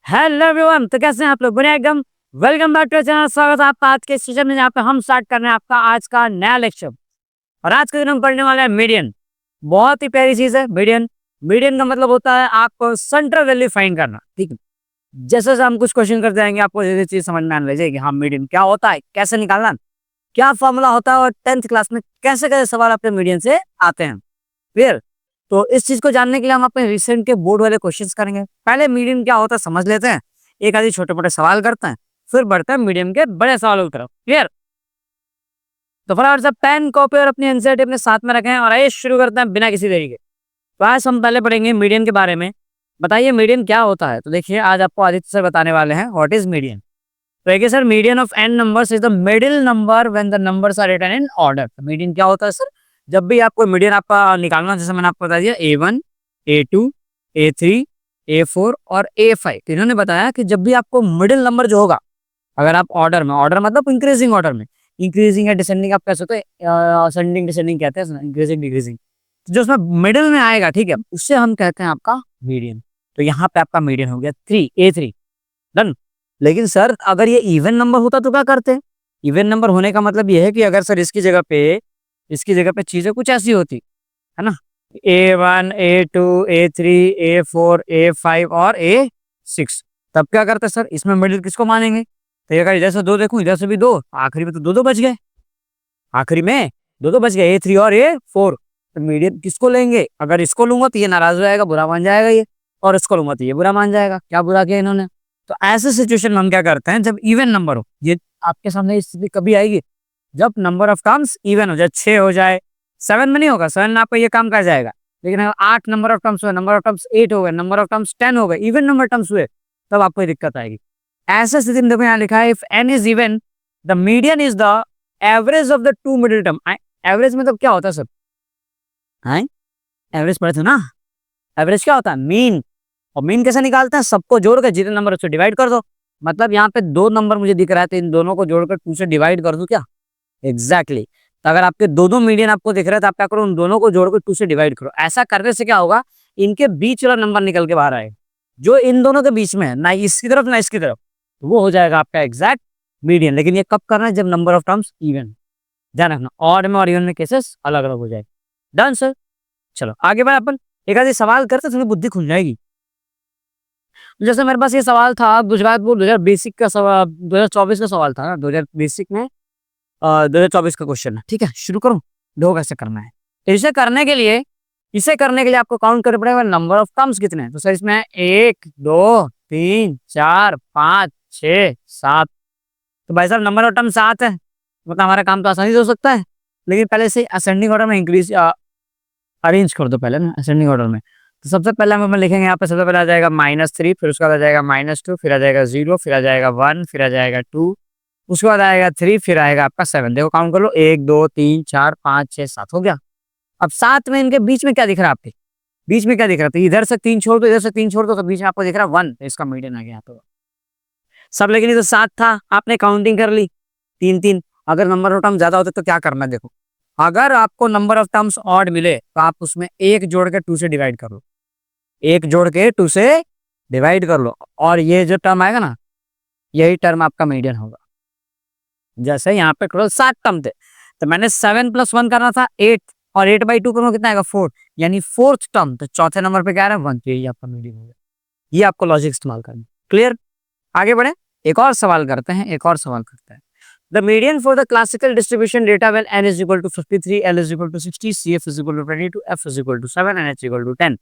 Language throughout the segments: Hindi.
हेलो एवरीवन, तो कैसे हैं आप लोग? बढ़िया एकदम। Welcome back to channel. स्वागत है आपका आज के सेशन में, जहाँ पे हम स्टार्ट कर रहे हैं आपका आज का नया लेक्चर। और आज के दिन हम पढ़ने वाले हैं मीडियन। बहुत ही प्यारी चीज है मीडियन। मीडियन का मतलब होता है आपको सेंट्रल वैल्यू फाइंड करना, ठीक है। जैसे जैसे हम कुछ क्वेश्चन करते जाएंगे, आपको ये चीज समझ में आने लग जाएगी। हाँ, मीडियन क्या होता है, कैसे निकालना, क्या फॉर्मूला होता है, और 10th क्लास में कैसे कैसे सवाल अपने मीडियन से आते हैं। क्लियर? तो इस चीज को जानने के लिए हम अपने रिसेंट के बोर्ड वाले क्वेश्चंस करेंगे। पहले मीडियम क्या होता है समझ लेते हैं, एक आधी छोटे मोटे सवाल करते हैं, फिर बढ़ते हैं मीडियम के बड़े सवालों की तरफ। क्लियर? तो फटाफट से पेन कॉपी और अपनी एनसीईआरटी अपने साथ में रखें और आइए शुरू करते हैं बिना किसी देरी के। तो आज हम पहले पढ़ेंगे मीडियन के बारे में। बताइए मीडियन क्या होता है। तो देखिए, आज आपको आदित्य सर बताने वाले हैं व्हाट इज मीडियन। तो देखिए sir, median of an numbers is the middle number when the numbers are written in order. Median क्या होता है सर? जब भी आपको मीडियन आपका निकालना, जैसे मैंने आपको बता दिया A1, A2, A3, A4 और A5। तो इन्होंने बताया कि जब भी आपको मिडिल नंबर जो होगा, अगर आप ऑर्डर में, ऑर्डर मतलब इंक्रीजिंग ऑर्डर में, इंक्रीजिंग या डिसेंडिंग आप कह सकते हैं, असेंडिंग डिसेंडिंग कहते हैं, इंक्रीजिंग डिक्रीजिंग, तो जो उसमें मिडिल में आएगा, ठीक है, उससे हम कहते हैं आपका मीडियन। तो यहाँ पे आपका मीडियन हो गया 3, A3। डन। लेकिन सर अगर ये इवन नंबर होता तो क्या करते? इवन नंबर होने का मतलब ये है कि अगर सर इसकी जगह पे चीजें कुछ ऐसी होती है ना, A1, A2, A3, A4, A5 और A6, तब क्या करते सर? इसमें मिडिल किसको मानेंगे? तो अगर इधर से दो देखूं, इधर से भी दो, आखिरी में तो दो दो बच गए। आखिरी में दो दो बच गए, A3 और A4। तो मीडियन किसको लेंगे? अगर इसको लूंगा तो ये नाराज हो जाएगा, बुरा मान जाएगा ये, और इसको लूंगा तो ये बुरा मान जाएगा। क्या बुरा किया इन्होंने? तो ऐसे सिचुएशन में हम क्या करते हैं, जब इवन नंबर हो, ये आपके सामने स्थिति कभी आएगी जब नंबर ऑफ टर्म्स इवन हो जाए, 6 हो जाए। 7 में नहीं होगा, 7 में आपको ये काम कर जाएगा। लेकिन अगर 8 नंबर ऑफ टर्म्स हुए, नंबर ऑफ टर्म्स 8 हो गए, नंबर ऑफ टर्म्स 10 हो गए, इवन नंबर टर्म्स हुए, तब आपको ये दिक्कत आएगी। ऐसे स्थिति में देखो यहाँ लिखा है, if n is even the median is the average of the two middle term. Average मतलब क्या होता है सर? एवरेज पढ़े थे ना? एवरेज क्या होता है? मीन। और मीन कैसे निकालते हैं? सबको जोड़कर जितने नंबर उससे डिवाइड कर दो। मतलब यहाँ पे दो नंबर मुझे दिख रहा है, तो इन दोनों को जोड़कर 2 से डिवाइड कर दो क्या? एग्जैक्टली। तो अगर आपके दो दो मीडियन आपको दिख रहा है, तो आप क्या करो, उन दोनों को जोड़कर 2 से डिवाइड करो। ऐसा करने से क्या होगा, इनके बीच वाला नंबर निकल के बाहर आएगा, जो इन दोनों के बीच में है, ना इसकी तरफ ना इसकी तरफ, तो वो हो जाएगा आपका एग्जैक्ट मीडियन। लेकिन ये कब करना है? जब नंबर ऑफ टर्म्स इवन। ध्यान रखना, ऑड में और इवन में केसेस अलग अलग हो जाएगा। Done sir. चलो आगे बढ़े अपन, एक आधे सवाल करते, थोड़ी बुद्धि खुल जाएगी। जैसे मेरे पास ये सवाल था गुजरात बोर्ड 2000 बेसिक का सवाल, 2024 का सवाल था ना, 2000 बेसिक में 2024 का क्वेश्चन है। ठीक है, शुरू करूं? देखो कैसे करना है। तो इसे करने के लिए आपको काउंट करना पड़ेगा नंबर ऑफ टर्म्स कितने हैं। तो सर इसमें 1, 2, 3, 4, 5, 6, 7। तो भाई साहब नंबर ऑफ टर्म 7 है, मतलब हमारा काम तो आसानी से हो सकता है। लेकिन पहले से असेंडिंग ऑर्डर में इंक्रीज अरेंज कर दो पहले ना, असेंडिंग ऑर्डर में। तो सबसे पहले हम लिखेंगे यहाँ पे, सबसे पहले आ जाएगा -3, फिर उसके बाद आ जाएगा -2, फिर आ जाएगा 0, फिर आ जाएगा 1, फिर आ जाएगा 2, उसके बाद आएगा 3, फिर आएगा आपका 7। देखो काउंट कर लो, 1, 2, 3, 4, 5, 6, 7 हो गया। अब 7 में इनके बीच में क्या दिख रहा है आपके? बीच में क्या दिख रहा है? तो इधर से 3 छोड़ दो, इधर से 3 छोड़ दो, तो बीच में आपको दिख रहा है 1। तो इसका मीडियन आ गया। तो सब, लेकिन ये तो 7 था, आपने काउंटिंग कर ली 3 3। अगर नंबर ऑफ टर्म ज्यादा होते तो क्या करना है? देखो, अगर आपको नंबर ऑफ टर्म्स ऑड मिले तो आप उसमें 1 जोड़ के 2 से डिवाइड कर लो, 1 जोड़ के 2 से डिवाइड कर लो, और ये जो टर्म आएगा ना, यही टर्म आपका मीडियन होगा। जैसे यहाँ पे टोटल 7 टर्म थे, तो मैंने 7 + 1 करना था 8, और 8/2 करूँगा कितना आएगा? 4, यानी 4th टर्म। तो चौथे नंबर पे क्या आ रहा है? 1। तो यही आपका मीडियन होगा। ये आपको लॉजिक इस्तेमाल करना। क्लियर? आगे बढ़े, एक और सवाल करते हैं। The median for the classical distribution data when n is equal to 53, l is equal to 60, cf is equal to 22, f is equal to 7 and h is equal to 10।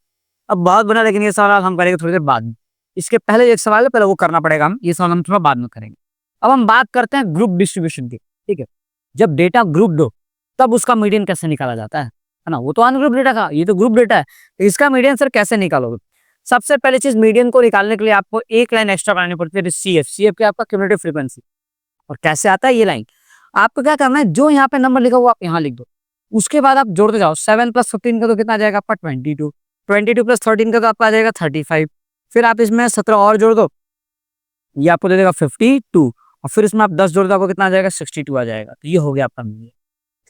अब बहुत बना, लेकिन ये सवाल हम करेंगे थोड़ी देर बाद में। इसके पहले एक सवाल है, पहले वो करना पड़ेगा, हम ये सवाल हम थोड़ा बाद में करेंगे। अब हम बात करते हैं ग्रुप डिस्ट्रीब्यूशन की। ठीक है, जब डेटा ग्रुप दो, तब उसका मीडियन कैसे निकाला जाता है ना? वो तो अनग्रुप डेटा था, ये तो ग्रुप डेटा है। तो इसका मीडियन सर कैसे निकालोगे? सबसे पहले चीज, मीडियन को निकालने के लिए आपको एक लाइन एक्स्ट्रा बनानी पड़ती है, CF क्या? आपका क्यूमुलेटिव फ्रीक्वेंसी। और कैसे आता है ये लाइन? आपको क्या करना है, जो यहाँ पे नंबर लिखा हुआ आप यहाँ लिख दो, उसके बाद आप जोड़ते जाओ। 7 + 15 का तो कितना आ जाएगा आपका? 22, 22 + 13 का तो आपका आ जाएगा 35। फिर आप इसमें 17 और जोड़ दो, ये आपको दे देगा 52, और फिर इसमें आप 10 जोड़ दो, आपको कितना आ जाएगा? 62 आ जाएगा। तो ये हो गया आपका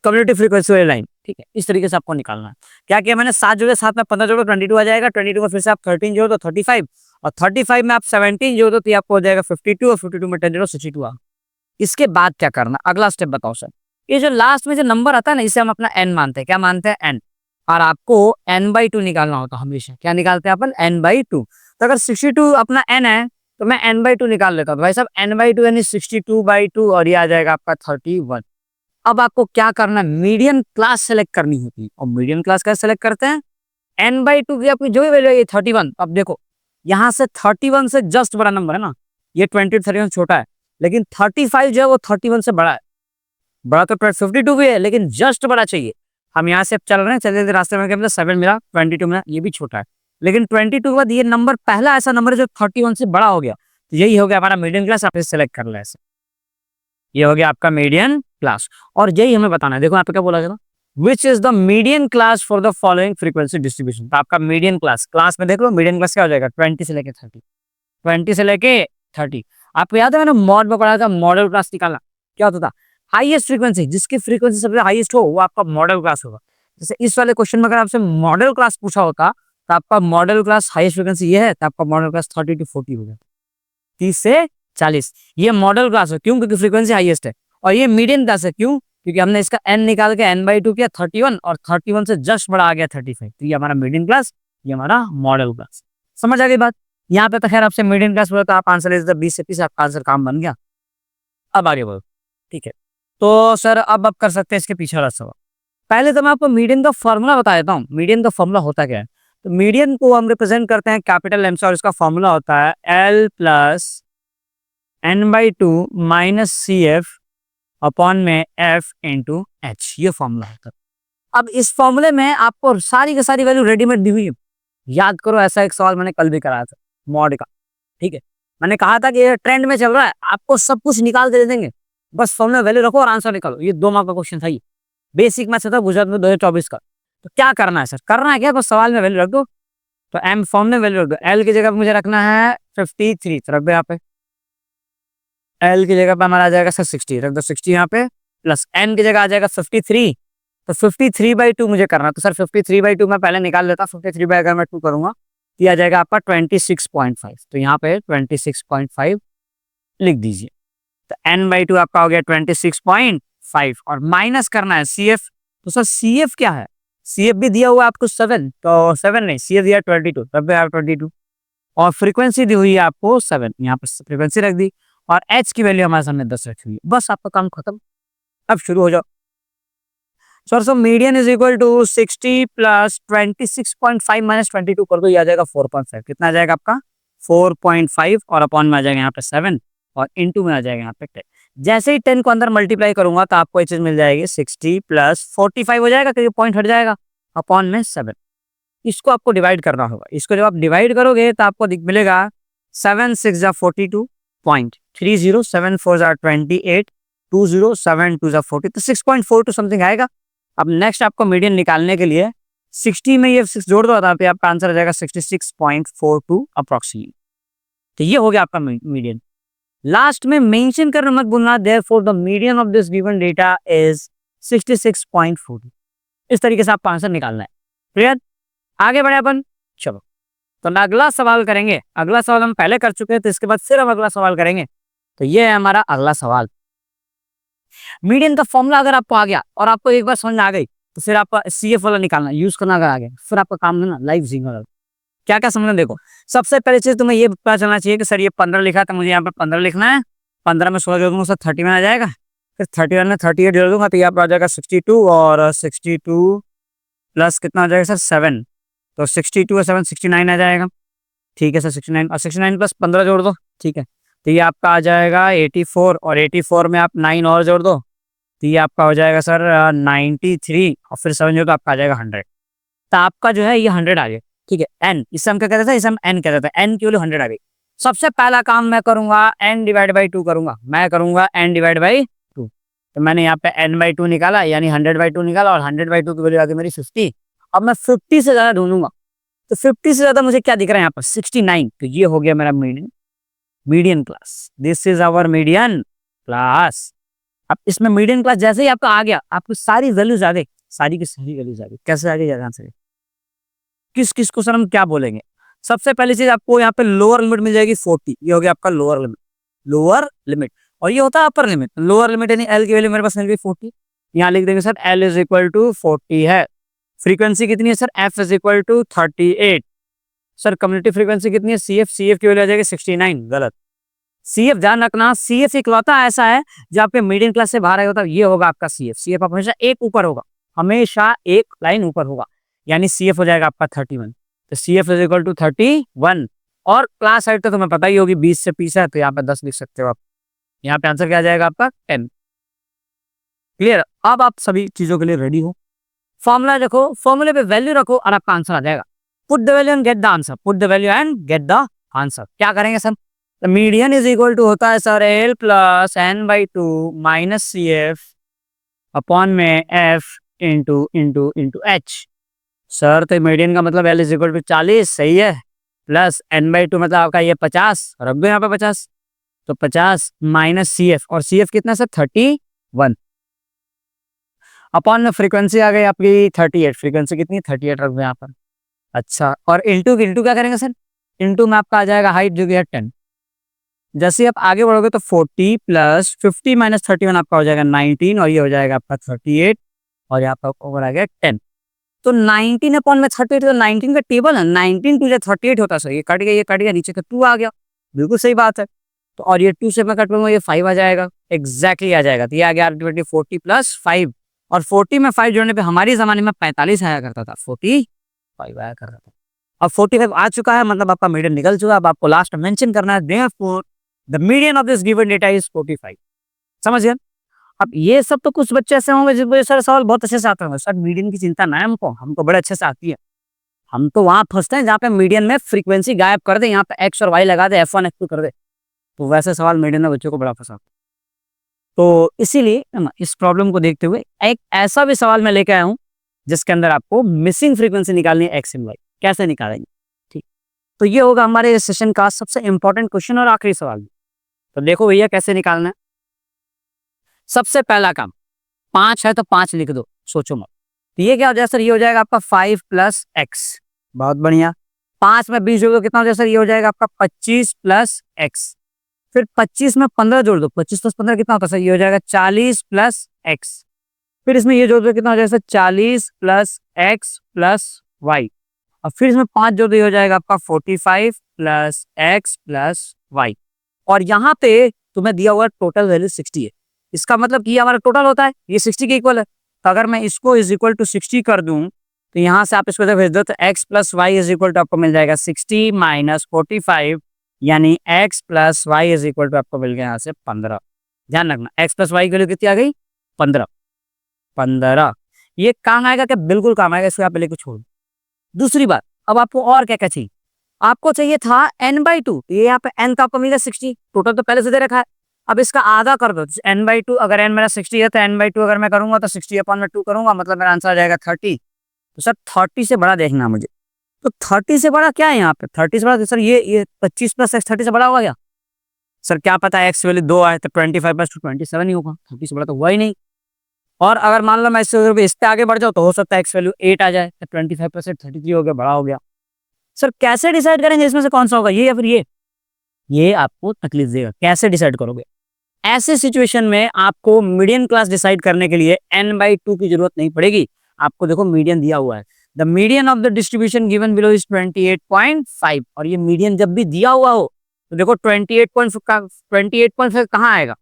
कम्युनिटी फ्रीक्वेंसी वाली लाइन। ठीक है, इस तरीके से आपको निकालना है। क्या किया मैंने? 7 जोड़े, 7 में 15 जोड़ो, 22 आ जाएगा। 22 में फिर से आप 13 जोड़ दो, 35, और 35 में आप 17 जोड़ दो तो ये आपको हो जाएगा 52 और 52 में 10 जोड़ो 62 आ। इसके बाद क्या करना, अगला स्टेप बताओ सर। ये जो लास्ट में जो नंबर आता है ना, इसे हम अपना n मानते हैं। क्या मानते हैं? n। और आपको n/2 निकालना होता है हमेशा। क्या निकालते हैं अपन? n/2। तो अगर 62 अपना n है तो मैं n/2 निकाल लेता हूँ। भाई साहब n/2 यानी 62/2 और ये आ जाएगा आपका 31। अब आपको क्या करना है, मीडियन क्लास सेलेक्ट करनी होती है। और मीडियन क्लास कैसे सेलेक्ट करते हैं? n/2 की आपकी जो भी वैल्यू है 31। अब देखो यहाँ से 31 से जस्ट बड़ा नंबर है ना, ये 31 छोटा है, लेकिन 35 जो है वो 31 से बड़ा है। बड़ा तो 52 भी है लेकिन जस्ट बड़ा चाहिए। हम यहाँ से चल रहे हैं, चलते रास्ते में क्या मिला? 7 मिला, 22 मिला, ये भी छोटा है। लेकिन 22 के बाद ये नंबर पहला ऐसा नंबर है जो 31 से बड़ा हो गया, तो यही हो गया हमारा मीडियन क्लास। आप इसे सेलेक्ट कर ले ऐसे, ये हो गया आपका मीडियन क्लास। और यही हमें बताना है। देखो यहाँ पे क्या बोला गया था, which is the median class for the following frequency distribution. तो आपका मीडियन क्लास, क्लास में देख लो मीडियन क्लास क्या हो जाएगा? 20 से लेके 30। 20 से लेके 30। आपको याद है मैंने मॉड में पढ़ा था, मॉडल क्लास निकालना क्या होता था? हाईएस्ट फ्रीक्वेंसी, जिसकी फ्रीक्वेंसी सबसे हाईएस्ट हो वो आपका मॉडल क्लास होगा। जैसे इस वाले क्वेश्चन में अगर आपसे मॉडल क्लास पूछा होता तो आपका मॉडल क्लास हाईएस्ट फ्रीक्वेंसी ये है, तो आपका मॉडल क्लास 30 to 40 हो गया, 30 से 40। ये मॉडल क्लास है, क्यों? क्योंकि फ्रीक्वेंसी हाईएस्ट है। और ये मीडियन क्लास है, क्यों? क्योंकि हमने इसका n निकाल के n/2 किया 31 और 31 से जस्ट बड़ा आ गया 35। तो ये हमारा मीडियन क्लास, ये हमारा मॉडल क्लास। समझ आ गई बात? यहाँ पे तो खैर आपसे मीडियन क्लास बोला तो आप आंसर ले 20 से 30, आपका आंसर काम बन गया। अब आगे बढ़ो, ठीक है। तो सर अब आप कर सकते हैं इसके पीछे वाला सवाल। पहले तो मैं आपको मीडियन का फॉर्मूला बता देता हूँ। मीडियन का फॉर्मूला होता क्या है? तो मीडियन को हम रिप्रेजेंट करते हैं कैपिटल एम से, और इसका फॉर्मूला होता है L plus n/2 minus CF upon में F इंटू H। ये फॉर्मूला होता है। अब इस फॉर्मूले में आपको सारी की सारी वैल्यू रेडीमेड दी हुई है। याद करो, ऐसा एक सवाल मैंने कल भी कराया था मॉड का, ठीक है। मैंने कहा था कि ये ट्रेंड में चल रहा है, आपको सब कुछ निकाल दे देंगे, बस फॉर्मूला वैल्यू रखो और आंसर निकालो। ये 2 मार्क का क्वेश्चन था, ये बेसिक मैथ्स था गुजरात में 2024 का। तो क्या करना है सर? करना है क्या? बस सवाल में वैल्यू रख दो। तो एम फॉर्म में वैल्यू रख दो। एल की जगह पे मुझे रखना है 53, तो रख दो यहाँ पे। एल की जगह पे हमारा आ जाएगा सर 60, रख दो 60 यहाँ पे, प्लस एन की जगह आ जाएगा 53। तो 53/2 मुझे करना है। तो सर 53/2 मैं पहले निकाल लेता। 53 बाई अगर मैं 2 करूंगा तो आ जाएगा आपका 26.5। तो यहाँ पे 26.5 लिख दीजिए। तो n/2 आपका हो गया 26.5 और माइनस करना है CF। तो सर CF क्या है? CF भी दिया हुआ है आपको 7, तो 7 नहीं, CF दिया 22, तब भी आप 22 और फ्रीक्वेंसी दी हुई है आपको 7, यहाँ पर फ्रीक्वेंसी रख दी और H की वैल्यू हमारे सामने 10 रखी हुई है। बस आपका काम खत्म। अब शुरू हो जाओ sir. So median is equal to 60 plus 26.5 minus 22 कर दो, ये आ जाएगा 4.5। कितना आ जाएगा आपका? 4.5 और अपॉन में आ जाएगा यहाँ पे 7 और इनटू में आ जाएगा यहाँ पे 10। जैसे ही 10 को अंदर मल्टीप्लाई करूंगा तो आपको ये चीज मिल जाएगी 60 प्लस 45 हो जाएगा, क्योंकि पॉइंट हट जाएगा, अपॉन में 7। इसको आपको डिवाइड करना होगा। इसको जब आप डिवाइड करोगे तो आपको मिलेगा 7 6 जा 42.30, 7 4 जा 28, 20 7 2 जा 40, तो 6.42 समथिंग आएगा। अब नेक्स्ट आपको मीडियन निकालने के लिए 60 में ये 6 जोड़ दो, तो आपका आंसर आ जाएगा 66.42 अप्रोक्सीमेटली। तो ये हो गया आपका मीडियन। लास्ट में मेंशन करना मत भूलना, therefore the median of this given data is 66.42। इस तरीके से आपको आंसर निकालना है। क्लियर? आगे बढ़े अपन, चलो। तो हम अगला सवाल करेंगे। अगला सवाल हम पहले कर चुके हैं, तो इसके बाद फिर हम अगला सवाल करेंगे। तो ये है हमारा अगला सवाल। मीडियन का फॉर्मूला अगर आपको आ गया और आपको एक बार समझ में आ गई, तो फिर आपका CF वाला निकालना, यूज करना अगर आ गया, फिर आपका काम है ना लाइव जिंगल। क्या क्या समझना, देखो सबसे पहले चीज तुम्हें ये पता चलना चाहिए कि सर ये 15 लिखा था, मुझे यहाँ पर 15 लिखना है। 15 में 16 जोड़ दूंगा सर 30 में आ जाएगा। फिर 31 में 38 जोड़ दूंगा तो यहाँ पर आ जाएगा 62 और 62 प्लस कितना आ जाएगा सर 7, तो 62 और 7 69 आ जाएगा। ठीक है सर 69 और 69 प्लस 15 जोड़ दो, ठीक है, तो ये आपका आ जाएगा 84 और 84 में आप 9 और जोड़ दो तो ये आपका हो जाएगा सर 93 और फिर 7 जोड़ दो आपका आ जाएगा 100। तो आपका जो है ये 100 आ गया। ठीक है, एन इसे हम क्या कहते थे, इसे हम एन कहते थे, एन की वैल्यू 100 आ गई। सबसे पहला काम मैं करूंगा n डिवाइड बाई 2 करूंगा, मैं करूंगा n डिवाइड बाई 2। तो मैंने यहाँ पे n/2 निकाला यानी 100/2 निकाला और 100/2 की वैल्यू आ गई मेरी 50। अब मैं 50 से ज्यादा ढूंढूंगा, तो 50 से ज्यादा मुझे क्या दिख रहा है यहाँ पर 69, तो ये हो गया मेरा median class. This is our median class. अब इसमें मीडियन क्लास जैसे ही आपका आ गया, आपको सारी वैल्यूज आ गई, सारी की सारी वैल्यूज आ गई। कैसे आ गई, किस किस को सर हम क्या बोलेंगे, सबसे पहली चीज आपको यहाँ पे लोअर लिमिट मिल जाएगी 40, ये हो गया आपका लोअर लिमिट, लोअर लिमिट। और ये होता है अपर लिमिट। लोअर लिमिट यानी एल की वैल्यू मेरे पास मिल गई 40, यहाँ लिख देंगे sir L is equal to 40 है। फ्रीक्वेंसी कितनी है sir, F is equal to 38। Sir community frequency कितनी है, सी एफ की वैल्यू आ जाएगी 69, गलत। सी एफ ध्यान रखना, सी एफ इकलौता ऐसा है जो आपके मीडियम क्लास से बाहर आया होता है, ये होगा आपका सी एफ। सी एफ हमेशा एक ऊपर होगा, हमेशा एक लाइन ऊपर होगा, यानी सी एफ हो जाएगा आपका 31। तो C F is equal to 31। और क्लास हाइट तो तुम्हें पता ही होगी 20 से 30 है, तो यहाँ पे 10 लिख सकते हो आप। यहाँ पे आंसर क्या आ जाएगा आपका 10। क्लियर। अब आप सभी चीजों के लिए रेडी हो। फॉर्मूला देखो, फॉर्मूले पे वैल्यू रखो और आपका आंसर आ जाएगा। Put the value and get the answer, put the value and get the answer. क्या करेंगे sir, median is equal to होता है sir L plus N by two minus C F upon में F into into into H. Sir तो मीडियन का मतलब एल इज इक्वल टू 40, सही है, प्लस एन बाई टू मतलब आपका ये 50, रख दो यहाँ पे 50, तो 50 माइनस सी एफ, और सी एफ कितना सर 31, अपॉन में फ्रीक्वेंसी आ गई आपकी 38, फ्रीक्वेंसी कितनी 38 रख दो यहाँ पर। अच्छा, और इंटू क्या करेंगे सर, इंटू में आपका आ जाएगा हाइट जो कि है 10। जैसे आप आगे बढ़ोगे तो 40 प्लस 50 माइनस 31 आपका हो जाएगा 19, और ये हो जाएगा आपका 38, और यहाँ पर ओवर आ गया 10। तो 19 अपॉन में 38, तो 19 का टेबल है, 19 टू 38 होता है सर, ये कट गया, ये कट गया, नीचे का 2 आ गया, बिल्कुल सही बात है। तो और ये 2 से मैं कट करूंगा, ये 5 आ जाएगा, एग्जैक्टली आ जाएगा। तो ये आ गया अल्टीमेटली 40 प्लस 5, और 40 में 5 जोड़ने पे हमारे जमाने में 45 आया करता था, 45 आया करता था। अब 45 आ चुका है, मतलब आपका मीडियन निकल चुका है। अब आपको लास्ट मेंशन करना है, therefore the median of this given data is 45। समझ गए। अब ये सब तो कुछ बच्चे ऐसे होंगे जिनको सर सवाल बहुत अच्छे से आते होंगे, सर मीडियन की चिंता ना है हमको बड़े अच्छे से आती है। हम तो वहां फंसते हैं जहाँ पे मीडियन में फ्रीक्वेंसी गायब कर दे, यहाँ पे एक्स और वाई लगा दे, F1 F2 कर दे, तो वैसे सवाल मीडियन में बच्चों को बड़ा फंसा। तो इसीलिए इस प्रॉब्लम को देखते हुए एक ऐसा भी सवाल मैं लेके आया हूँ जिसके अंदर आपको मिसिंग फ्रीक्वेंसी निकालनी है एक्स एंड वाई, कैसे निकालेंगे। ठीक, तो ये होगा हमारे इस सेशन का सबसे इंपॉर्टेंट क्वेश्चन और आखिरी सवाल। तो देखो भैया कैसे निकालना है। सबसे पहला काम, 5 है तो 5 लिख दो, सोचो मत। तो ये क्या हो जाएगा सर, ये हो जाएगा आपका 5 प्लस एक्स, बहुत बढ़िया। 5 में 20 जोड़ दो, कितना हो जाएगा सर, ये हो जाएगा आपका 25 प्लस एक्स। फिर 25 में 15 जोड़ दो, 25 प्लस 15 कितना होता है सर, ये हो जाएगा 40 प्लस एक्स। फिर इसमें ये जोड़ दो, कितना हो जाएगा sir 40 plus X plus Y. और फिर इसमें 5 जोड़ दो, ये हो जाएगा आपका 45 प्लस एक्स प्लस वाई। और यहाँ पे तुम्हें दिया हुआ टोटल वैल्यू 60 है, इसका मतलब कि ये हमारा टोटल होता है, ये 60 के इक्वल है। तो अगर मैं इसको इज इक्वल टू 60 कर दूं, तो यहाँ से आप इसको जब भेज दो तो x plus Y is equal to आपको मिल जाएगा 60 माइनस 45, यानी x plus Y is equal to आपको मिल गया यहाँ से 15। ध्यान रखना x प्लस वाई की वैल्यू कितनी आ गई, 15। ये काम आएगा क्या, बिल्कुल काम आएगा, इसको यहाँ पे लेकर छोड़। दूसरी बात, अब आपको और क्या क्या चाहिए, आपको चाहिए था n/2, ये यहाँ पे n का आपको मिल गया 60, टोटल तो पहले से दे रखा है। अब इसका आधा कर दो, n/2, अगर n मेरा 60 है तो n/2 अगर मैं करूंगा तो 60 अपॉन में 2 करूंगा, मतलब मेरा आंसर आ जाएगा 30। तो सर 30 से बड़ा देखना मुझे, तो 30 से बड़ा क्या है यहाँ पे, 30 से बड़ा तो सर ये 25 प्लस एक्स 30 से बड़ा होगा क्या, सर क्या पता है एक्स वैल्यू 2 आए तो 25 प्लस 2 27 ही होगा, 30 से बड़ा तो हुआ ही नहीं। और अगर मान लो मैं इस पे आगे बढ़ जाऊँ तो हो सकता है एक्स वैल्यू 8 आ जाए, तो 25 प्लस 33 हो गया, बड़ा हो गया। सर कैसे डिसाइड करेंगे इसमें से कौन सा होगा, ये या फिर ये आपको तकलीफ देगा, कैसे डिसाइड करोगे। ऐसे सिचुएशन में आपको मीडियन क्लास डिसाइड करने के लिए n/2 की जरूरत नहीं पड़ेगी। आपको देखो मीडियन दिया हुआ है, the median of the distribution given below is 28.5, और ये मीडियन जब भी दिया हुआ हो तो देखो 28.5 कहाँ आएगा,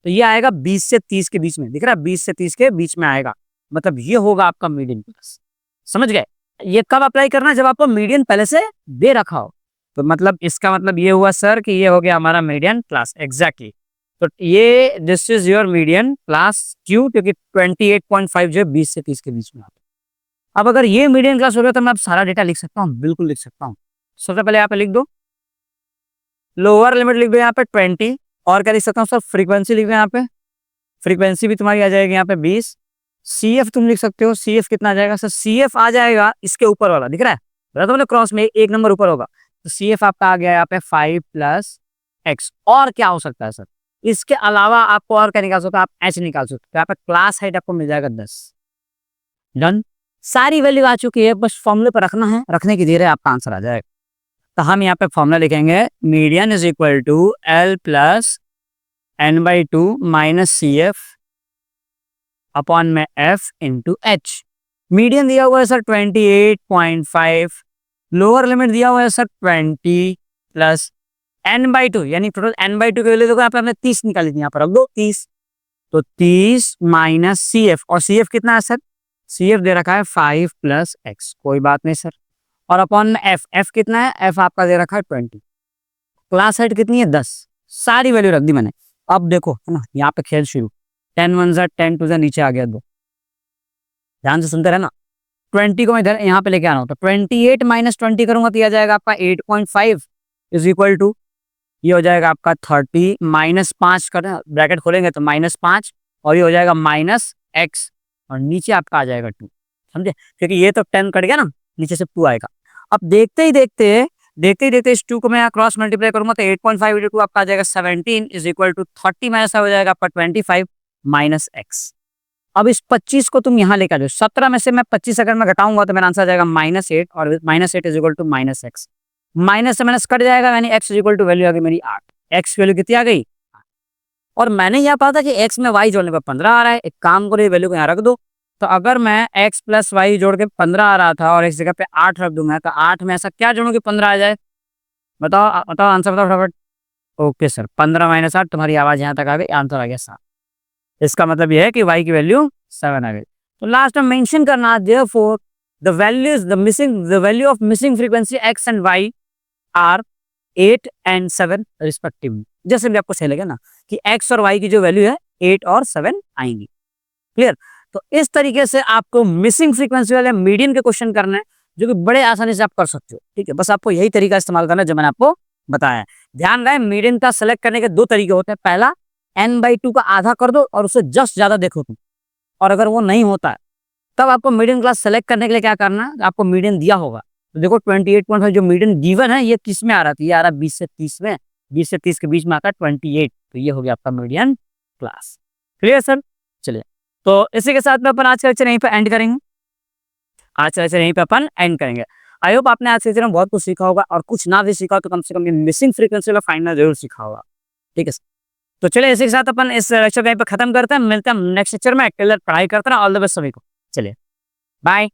तो ये आएगा 20 से 30 के बीच में, दिख रहा है 20 से 30 के बीच में आएगा, मतलब ये होगा आपका मीडियन क्लास। समझ गए। ये कब अप्लाई करना है, जब आपको मीडियन पहले से दे रखा हो, तो मतलब इसका मतलब ये हुआ सर कि ये हो गया हमारा मीडियन क्लास, एग्जैक्टली। तो ये this is your median class, क्यों, क्योंकि 28.5 जो है 20 से 30 के बीच में आता है। अब अगर ये मीडियन क्लास हो गया तो मैं अब सारा डेटा लिख सकता हूँ, बिल्कुल लिख सकता हूँ। सबसे पहले यहाँ पे लिख दो, लोअर लिमिट लिख दो यहाँ पे 20, और क्या लिख सकता हूँ सर, फ्रीक्वेंसी लिख दो यहाँ पे, फ्रीक्वेंसी भी तुम्हारी आ जाएगी यहाँ पे 20। CF तुम लिख सकते हो, CF कितना आ जाएगा सर, CF आ जाएगा इसके ऊपर वाला, दिख रहा है मतलब क्रॉस में एक नंबर ऊपर होगा, तो CF आपका आ गया यहाँ पे 5 प्लस एक्स। और क्या हो सकता है सर, इसके अलावा आपको और क्या निकाल सकते हो, आप H निकाल सकते हो, यहाँ पे क्लास हाइट आपको मिल जाएगा 10। डन, सारी वैल्यू आ चुकी है, बस फॉर्मूले पर रखना है, रखने की देर है, आपका आंसर आ जाएगा। तो हम यहाँ पे फॉर्मूला लिखेंगे median is equal to L plus N by two minus C F upon में एफ इंटू एच। मीडियन दिया हुआ है सर 28.5, लोअर लिमिट दिया हुआ है sir 20 plus N by two, यानी टोटल एन बाई टू के वैल्यू देखो यहाँ पे हमने 30 निकाली थी, यहाँ पर रख दो 30, तो 30 माइनस सी एफ, और सी एफ कितना है सर, सी एफ दे रखा है 5 प्लस एक्स, कोई बात नहीं सर, और अपॉन में एफ, एफ कितना है, एफ आपका दे रखा है 20, क्लास हेड कितनी है 10, सारी वैल्यू रख दी मैंने। अब देखो है ना, यहाँ पे खेल शुरू, 10 1 जा 10 2 जा नीचे आ गया 2, ध्यान से सुनते रहना। 20 को मैं इधर यहाँ पे लेके आना हूँ, तो 28 माइनस 20 करूंगा तो यह जाएगा आपका 8.5 इज इक्वल टू, ये हो जाएगा आपका 30 माइनस 5 कर ब्रैकेट खोलेंगे तो माइनस 5, और ये हो जाएगा माइनस एक्स, और नीचे आपका आ जाएगा 2, समझे, क्योंकि ये तो 10 कट गया ना, नीचे से 2 आएगा। अब देखते ही देखते इस 2 को मैं क्रॉस मल्टीप्लाई करूंगा तो 8.5 इंटू 2 आपका आ जाएगा 17 इज इक्वल टू 30 माइनस हो जाएगा आपका 25 माइनस एक्स। अब इस 25 को तुम यहाँ लेकर जाओ, 17 में से मैं 25 अगर मैं घटाऊंगा तो मेरा आंसर आ जाएगा -8, और -8 is equal to minus X, minus से माइनस कट जाएगा, यानी X is equal to value आ गई मेरी 8, एक्स वैल्यू कितनी आ गई, और मैंने यहाँ पता था कि एक्स में वाई जोड़ने पर 15 आ रहा है, एक काम करो ये वैल्यू को यहाँ रख दो, तो अगर मैं एक्स प्लस वाई जोड़ के 15 आ रहा था और इस जगह पे 8 रख दूंगा, तो 8 में ऐसा क्या जोड़ूं कि 15 आ जाए, बताओ बताओ आंसर बताओ फटाफट। ओके सर, 15 माइनस 8, तुम्हारी आवाज यहाँ तक आ गई, आंसर आ गया 7, इसका मतलब यह है कि y की वैल्यू 7 आ गई। तो लास्ट में मेंशन करना, therefore the value of missing frequency x and y are 8 and 7 respectively, जैसे भी आपको सही लगे ना कि x और y की जो वैल्यू है 8 और 7 आएंगी, क्लियर। तो इस तरीके से आपको मिसिंग फ्रीक्वेंसी वाले मीडियन के क्वेश्चन करने हैं, जो कि बड़े आसानी से आप कर सकते हो, ठीक है, बस आपको यही तरीका इस्तेमाल करना है जो मैंने आपको बताया है। ध्यान रहे मीडियन का सेलेक्ट करने के 2 तरीके होते हैं, पहला n/2 का आधा कर दो और उससे जस्ट ज्यादा देखो तुम, और अगर वो नहीं होता है तब आपको मीडियन क्लास सेलेक्ट करने के लिए क्या करना है, आपको मीडियन दिया होगा, तो देखो 28.5 जो मीडियन गिवन है ये किस में आ रहा था, ये आ रहा है 20 से 30 में, 20 से 30 के बीच में आता है 28, तो ये हो गया आपका मीडियन क्लास, क्लियर सर। चलिए, तो इसी के साथ में अपन आज का लेक्चर यहीं पे एंड करेंगे, आई होप आपने आज के लेक्चर में बहुत कुछ सीखा होगा, और कुछ ना भी सीखा हो तो कम से कम ये मिसिंग फ्रीक्वेंसी वाला फाइंडना जरूर सीखा होगा, ठीक है सर। तो चलिए इसी के साथ अपन इस लेक्चर पे खत्म करते हैं, मिलते हैं नेक्स्ट लेक्चर में, पढ़ाई करते हैं, ऑल द बेस्ट सभी को, चलिए बाय।